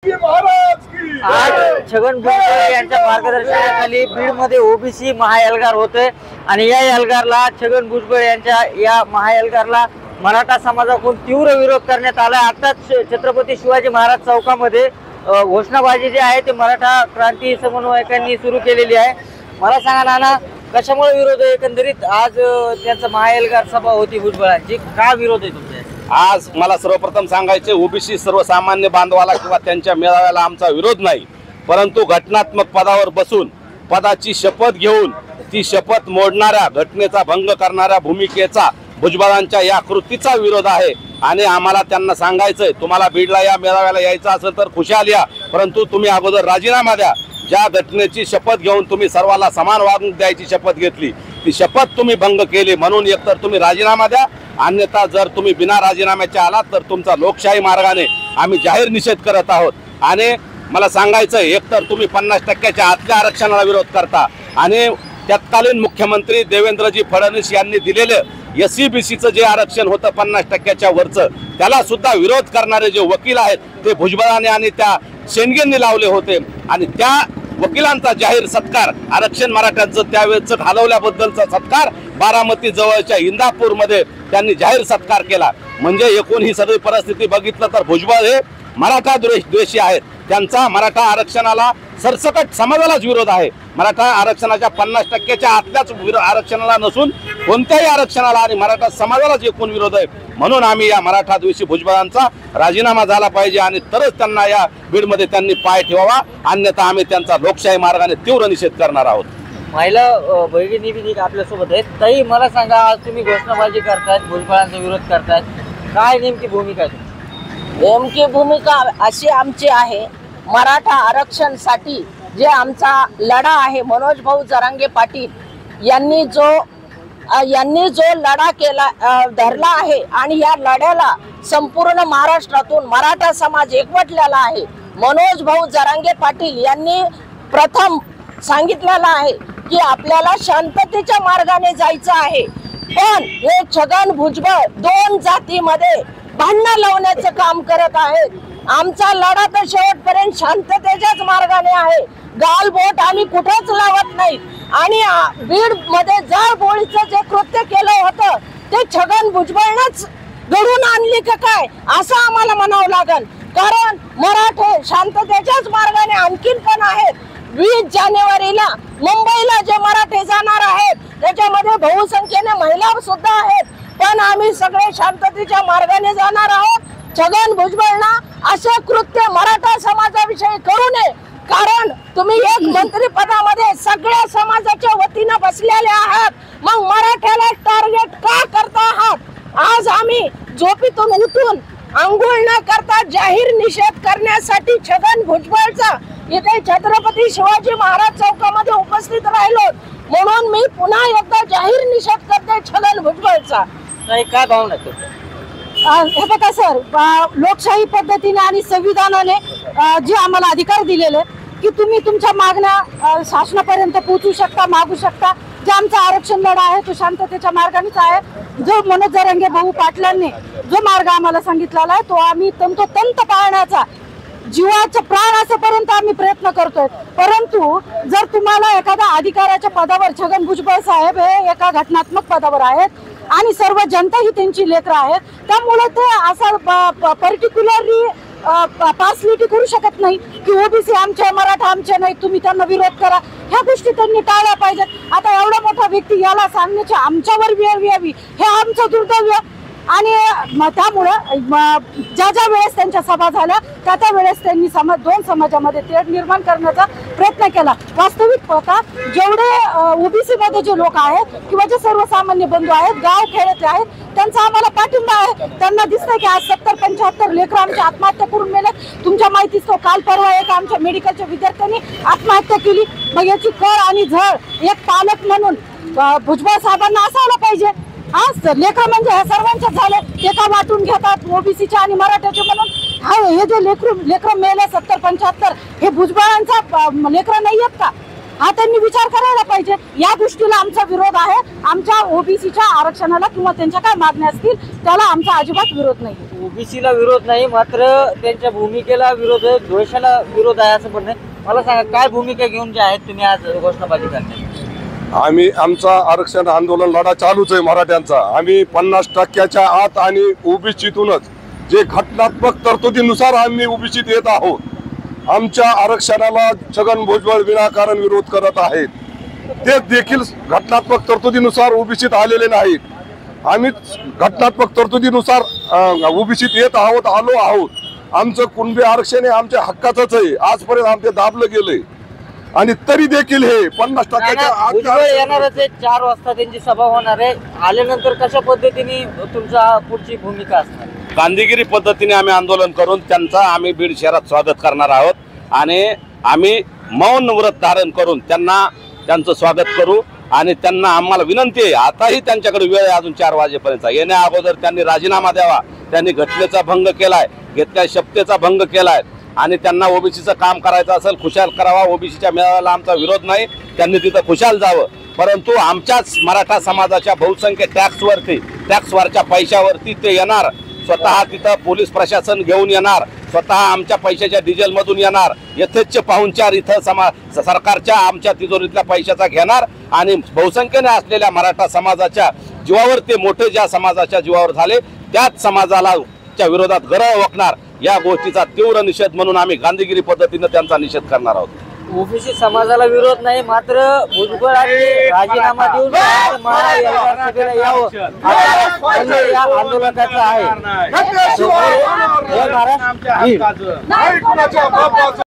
आज छगन भुजबळ यांच्या मार्गदर्शनाखाली बीडमध्ये ओबीसी महाएल्गार होते आणि या एल्गारला छगन भुजबळ यांच्या या महाएल्गारला मराठा समाजाकडून तीव्र विरोध करण्यात आला। आताच छत्रपती शिवाजी महाराज चौकामध्ये घोषणाबाजी जी आहे ते मराठा क्रांती समन्वयकांनी सुरू केलेली आहे। मला सांगा नाना, कशामुळे विरोध आहे? एकंदरीत आज त्यांचा महाएल्गार सभा होती भुजबळांची, का विरोध आहे तुमचा? आज मला सर्वप्रथम सांगायचे, ओबीसी सर्वसामान्य बांधवाला किंवा त्यांच्या मेळाव्याला आमचा विरोध नाही, परंतु घटनात्मक पदावर बसून पदाची शपथ घेऊन ती शपथ मोडणाऱ्या, घटनेचा भंग करणाऱ्या भूमिकेचा, भुजबळांच्या या कृतीचा विरोध आहे। आणि आम्हाला त्यांना सांगायचंय, तुम्हाला बीडला या मेळाव्याला यायचं असेल तर खुशाल या, परंतु तुम्ही अगोदर राजीनामा द्या। ज्या घटनेची शपथ घेऊन तुम्ही सर्वांना समान वागणूक द्यायची शपथ घेतली, ती शपथ तुम्ही भंग केली, म्हणून एकतर तुम्ही राजीनामा द्या, अन्यथा जर तुम्ही बिना राजीनाम्याचे आलात तर तुमचा लोकशाही मार्गाने आम्ही जाहीर निषेध करत आहोत। आणि मला सांगायचं, एकतर तुम्ही 50% आतल्या आरक्षणाला विरोध करता आणि तत्कालीन मुख्यमंत्री देवेंद्रजी फडणवीस यांनी दिलेलं SC-BCचं जे आरक्षण होतं 50% वरचं, त्याला सुद्धा विरोध करणारे जे वकील आहेत ते भुजबळांनी आणि त्या शेंडगेंनी लावले होते। आणि त्या वकिलांचा जाहीर सत्कार, आरक्षण मराठ्यांचं त्यावेळेचं घालवल्याबद्दलचा सत्कार बारामती जवळच्या इंदापूरमध्ये त्यांनी जाहीर सत्कार केला। म्हणजे एकूण ही सगळी परिस्थिती बघितलं तर भुजबळ हे मराठा द्वेषी आहेत। त्यांचा मराठा आरक्षणाला सरसकट समाजालाच विरोध आहे। मराठा आरक्षणाच्या 50%च्या आतल्याच आरक्षणाला नसून कोणत्याही आरक्षणाला आणि मराठा समाजालाच एकूण विरोध आहे। म्हणून आम्ही या मराठा द्वेषी भुजबळांचा राजीनामा झाला पाहिजे आणि तरच त्यांना या बीडमध्ये त्यांनी पाय ठेवावा, अन्यथा आम्ही त्यांचा लोकशाही मार्गाने तीव्र निषेध करणार आहोत। महिला भगिनी बी आपल्यासोबत आहेत। ताई, मला सांगा, आज तुम्ही घोषणाबाजी करतायत, भुजबळांचा विरोध करतायत, काय नेमकी भूमिका आहे? नेमकी भूमिका अशी आमची आहे, मराठा आरक्षणासाठी जे आमचा लढा आहे, मनोज भाऊ जरांगे पाटील यांनी जो लढा केला, धरला आहे आणि या लढ्याला संपूर्ण महाराष्ट्रातून मराठा समाज एकवटलेला आहे। मनोज भाऊ जरांगे पाटील यांनी प्रथम सांगितलेलं आहे की आपल्याला शांततेच्या मार्गाने जायचं आहे, पण हे छगन भुजबळ दोन जातीमध्ये भांडण लावण्याचं काम करत आहेत। आमचा लढा तर शेवटपर्यंत शांततेच्याच मार्गाने आहे, गालबोट आम्ही कुठेच लावत नाही। आणि बीड मध्ये जाळपोळीचं जे कृत्य केलं होतं ते छगन भुजबळनंच घडून आणली का काय, असं आम्हाला म्हणावं लागेल। कारण मराठे शांततेच्याच मार्गाने आणखीन पण आहेत। 20 जानेवारीला मुंबईला जे मराठे जाणार आहेत त्याच्यामध्ये बहुसंख्येने महिला सुद्धा आहेत, पण आम्ही सगळे शांततेच्या मार्गाने जाणार आहोत। छगन भुजबळनं असे कृत्य मराठा समाजाविषयी करू नये, कारण तुम्ही एक मंत्री पदामध्ये सगळ्या समाजाच्या वतीनं बसलेले आहात, मग मराठ्याला टार्गेट का करता आहात? आज आम्ही झोपेतून उठून अंघोळ न करता जाहीर निषेध करण्यासाठी छगन भुजबळचा इथे छत्रपती शिवाजी महाराज चौकामध्ये उपस्थित राहिलो, म्हणून मी पुन्हा एकदा जाहीर निषेध करते छगन भुजबळचा। काय भावना आहे? हे बघा सर, लोकशाही पद्धतीने आणि संविधानाने जे आम्हाला अधिकार दिलेले की तुम्ही तुमच्या मागण्या शासनापर्यंत पोहोचू शकता, मागू शकता। जे आमचा आरक्षण लढा आहे तो शांततेच्या मार्गानेच आहे। जो मनोज जरांगे भाऊ पाटलांनी जो मार्ग आम्हाला सांगितलेला आहे तो आम्ही तंतोतंत पाळण्याचा, जीवाचा प्राण असेपर्यंत आम्ही प्रयत्न करतोय। परंतु जर तुम्हाला एखाद्या अधिकाराच्या पदावर, छगन भुजबळ साहेब हे एका घटनात्मक पदावर आहेत आणि सर्व जनता ही त्यांची लेकरं आहेत, त्यामुळे ते असं पर्टिक्युलरली पार्सलिटी करू शकत नाही की ओबीसी आमचे, मराठा आमचे नाही, तुम्ही त्यांना विरोध करा। ह्या गोष्टी त्यांनी टाळल्या पाहिजेत। आता एवढा मोठा व्यक्ती याला सांगण्याची आमच्यावर वेळ यावी हे आमचं दुर्दैव। आणि त्यामुळे ज्या वेळेस त्यांच्या सभा झाल्या त्या वेळेस त्यांनी दोन समाजामध्ये तेढ निर्माण करण्याचा प्रयत्न केला। वास्तविक पाहता जेवढे ओबीसी मध्ये जे लोक आहेत किंवा जे सर्वसामान्य बंधू आहेत, गाव खेड्यातले आहेत, त्यांचा आम्हाला पाठिंबा आहे। त्यांना दिसतंय की आज 70-75 लेकरं आमच्या आत्महत्या करून मेले। तुमच्या माहितीच तो काल परवा एक आमच्या मेडिकलच्या विद्यार्थ्यांनी आत्महत्या केली। मग याची कळ आणि झळ एक पालक म्हणून भुजबळ साहेबांना असायला पाहिजे। आज लेकरं म्हणजे ह्या सर्वांचे झाले, ते का वाटून घेतात ओबीसीच्या आणि मराठ्याचे म्हणून? हे जे लेकरं मेले 70-75 हे भुजबळांचा लेकरं नाही आहेत का? हा त्यांनी विचार करायला पाहिजे। या गोष्टीला आमचा विरोध आहे। आमच्या ओबीसीच्या आरक्षणाला किंवा त्यांच्या काय मागण्या असतील त्याला आमचा अजिबात विरोध नाही। ओबीसीला विरोध नाही, मात्र त्यांच्या भूमिकेला विरोध आहे, द्वेषाला विरोध आहे असं म्हणणं आहे. मला सांगा काय भूमिका घेऊन जे आहेत तुम्ही आज घोषणाबाजी करण्यात? आम्ही आमचा आरक्षण आंदोलन लढा चालूच आहे मराठ्यांचा. आम्ही 50% आत आणि ओबीसीतूनच जे घटनात्मक तरतुदीनुसार आम्ही ओबीसीत येत आहोत. आमच्या आरक्षणाला छगन भुजबळ विनाकारण विरोध करत आहेत. ते देखील घटनात्मक तरतुदीनुसार ओबीसीत आलेले नाहीत. आम्ही घटनात्मक तरतुदीनुसार ओबीसीत येत आहोत, आलो आहोत. आमचं कुणबी आरक्षण हे आमच्या हक्काचंच आहे. आजपर्यंत आमचे दाबलं गेलंय आणि तरी देखील हे 50%च्या आत भुजबळ येणारच आहे, 4 वाजता त्यांची सभा होणार आहे. आल्यानंतर कशा पद्धतीने तुमचा पुढची भूमिका असणार? गांधीगिरी पद्धतीने आम्ही आंदोलन करून त्यांचा आम्ही बीड शहरात स्वागत करणार आहोत आणि आम्ही मौन व्रत धारण करून त्यांचं स्वागत करू. आणि त्यांना आम्हाला विनंती आहे, आताही त्यांच्याकडे वेळ आहे अजून 4 वाजेपर्यंत. येण्या अगोदर त्यांनी राजीनामा द्यावा. त्यांनी घटनेचा भंग केलाय, घेतल्या शपथेचा भंग केलाय आणि त्यांना ओबीसीचं काम करायचं असेल खुशाल करावा. ओबीसीच्या मेळाव्याला आमचा विरोध नाही, त्यांनी तिथं खुशाल जावं. परंतु आमच्याच मराठा समाजाच्या बहुसंख्य टॅक्सवरच्या पैशावरती ते येणार. स्वतः तिथं पोलीस प्रशासन घेऊन येणार, स्वतः आमच्या पैशाच्या डिझेलमधून येणार, यथेच्छ पाहुणचार इथं सरकारच्या आमच्या तिजोरीतल्या पैशाचा घेणार आणि बहुसंख्येने असलेल्या मराठा समाजाच्या जीवावर ते मोठे ज्या समाजाच्या जीवावर झाले त्याच समाजाला च्या विरोधात गरळ ओकणार. या गोष्टीचा तीव्र निषेध म्हणून आम्ही गांधीगिरी पद्धतीने त्यांचा निषेध करणार आहोत. ओबीसी समाजाला विरोध नाही, मात्र भुजबळ राजीनामा देऊन यावं या आंदोलकाचं आहे.